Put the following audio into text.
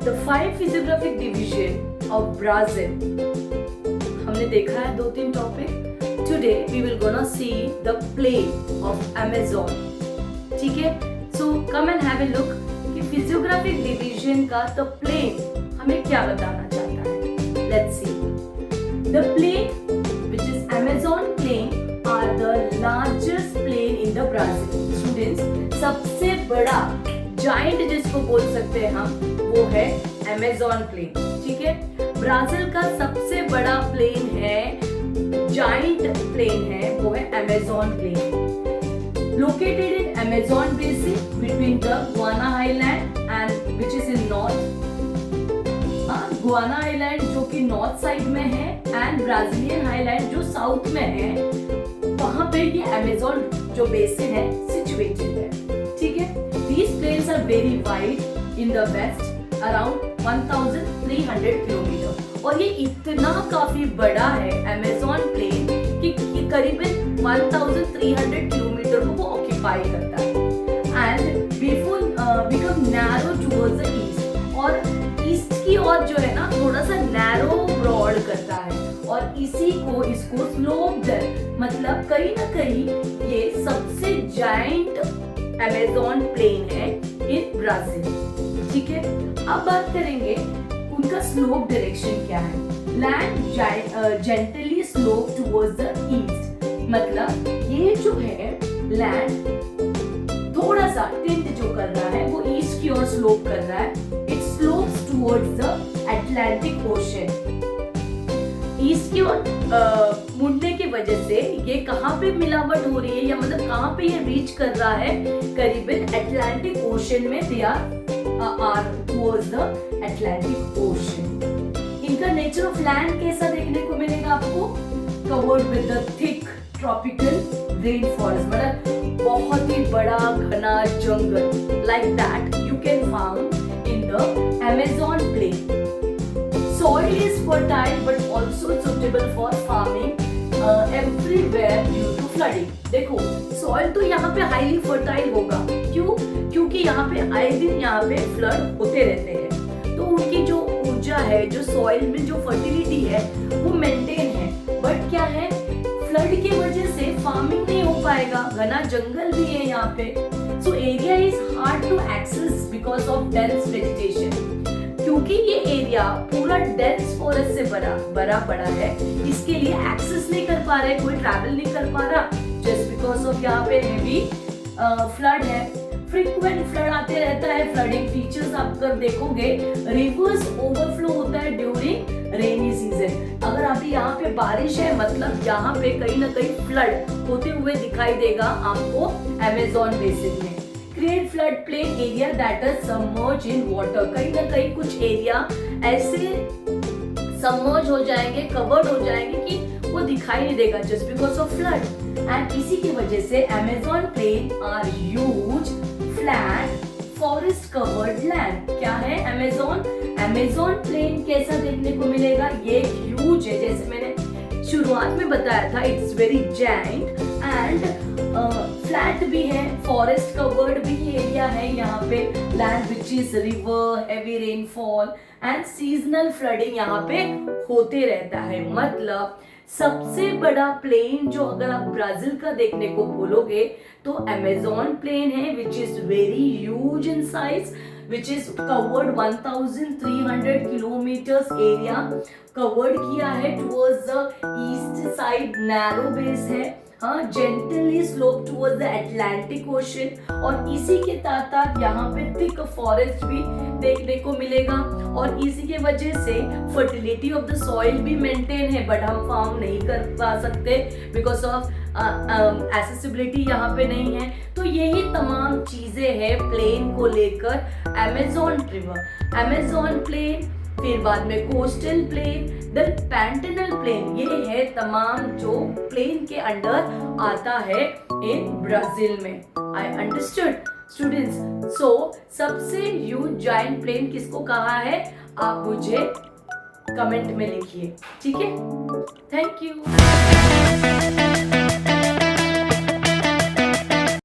The 5 physiographic division of Brazil. हमने देखा है 2-3 topic. Today we will gonna see the plain of Amazon. ठीक है? So come and have a look कि physiographic division का the plain हमें क्या बताना चाहता है. Let's see. The plain which is Amazon plain are the largest plain in the Brazil. Students, सबसे बड़ा जाइंट जिसको बोल सकते हैं हम वो है अमेज़न प्लेन. ठीक है, ब्राजील का सबसे बड़ा प्लेन है, जाइंट प्लेन है, वो है Amazon plain. Located in Amazon basin between the Guiana island and which is in north. Guiana island जो कि नॉर्थ साइड में है एंड ब्राजीलियन आइलैंड जो साउथ में है, वहां पे ये अमेज़न जो बेसिन है सिचुएटेड है. ठीक है, these plains are very wide in the west around 1300 kilometre और ये इतना काफी बड़ा है अमेज़न प्लेन कि करीबन 1300 किलोमीटर को वो ऑक्यूपाई करता है and become narrow towards the east और ईस्ट की ओर जो है ना थोड़ा सा नैरो ब्रॉड करता है और इसको स्लोप्ड मतलब कहीं ना कहीं ये सबसे जाइंट अमेज़न प्लेन है इन ब्राजील. ठीक है, अब बात करेंगे उनका स्लोप डायरेक्शन क्या है. Land gently slope towards the east, मतलब ये जो है लैंड थोड़ा सा टिल्ट जो कर रहा है वो ईस्ट की ओर स्लोप कर रहा है. It slopes towards the Atlantic ocean. East की ओर मुड़ने की वजह से ये कहाँ पे मिलावट हो रही है या मतलब कहाँ पे ये रीच कर रहा है, करीबन अटलांटिक ओशन में. They are towards the Atlantic ocean. इनका नेचर ऑफ लैंड कैसा देखने को मिलेगा आपको, covered with the thick tropical rain forest, मतलब बहुत ही बड़ा घना जंगल. Like that you can found in the Amazon plain. Soil is fertile but also suitable for farming everywhere due to flooding. देखो soil तो यहाँ पे highly fertile होगा. क्यों? क्योंकि यहाँ पे आए दिन यहाँ पे फ्लड होते रहते हैं, तो उनकी जो ऊर्जा है, जो soil में जो fertility है वो मेंटेन है. बट क्या है, फ्लड की वजह से फार्मिंग नहीं हो पाएगा, घना जंगल भी है यहाँ पे. So area is hard to access because of dense vegetation. क्योंकि ये एरिया पूरा डेंस फॉरेस्ट से भरा पड़ा है, इसके लिए एक्सेस नहीं कर पा रहे, कोई ट्रैवल नहीं कर पा रहा, जस्ट बिकॉज ऑफ यहाँ पे हेवी फ्लड है. फ्रीक्वेंट फ्लड आते रहता है. फ्लडिंग फीचर्स आप अगर देखोगे, रिवर्स ओवरफ्लो होता है ड्यूरिंग रेनी सीजन. अगर अभी यहाँ पे बारिश है मतलब यहाँ पे कहीं ना कहीं फ्लड होते हुए दिखाई देगा आपको अमेज़न बेसिन में. Create flood plain area that is submerge in water. कहीं ना कहीं कुछ एरिया ऐसे सबमर्ज हो जाएंगे, कवर्ड हो जाएंगे कि वो दिखाई नहीं देगा just because of flood. And इसी की वजह से Amazon plain are huge flat forest covered land. क्या है अमेज़न प्लेन कैसा देखने को मिलेगा, ये ह्यूज है. जैसे मैंने शुरुआत में बताया था, it's very giant and flat भी है, फॉरेस्ट कवर्ड भी एरिया है यहाँ पे. Land which is river, heavy rainfall and seasonal flooding यहाँ पे होते रहता है. मतलब सबसे बड़ा प्लेन जो अगर आप ब्राजील का देखने को बोलोगे तो अमेज़न प्लेन है, which is very huge in size, which is covered 1300 kilometers area covered किया है. towards the east side narrow base है, हाँ, gently slope towards the Atlantic Ocean. और इसी के साथ यहाँ पे thick forest भी देखने को मिलेगा और इसी के वजह से fertility of the soil भी maintain है, बट हम फार्म नहीं कर पा सकते because of accessibility यहाँ पे नहीं है. तो यही तमाम चीजें हैं प्लेन को लेकर. अमेज़न प्लेन, फिर बाद में कोस्टल प्लेन, देन पैंटेनल प्लेन, ये है तमाम जो प्लेन के अंडर आता है इन ब्राजील में. I understood students. सो सबसे ह्यूज जायंट प्लेन किसको कहा है, आप मुझे कमेंट में लिखिए. ठीक है, थैंक यू.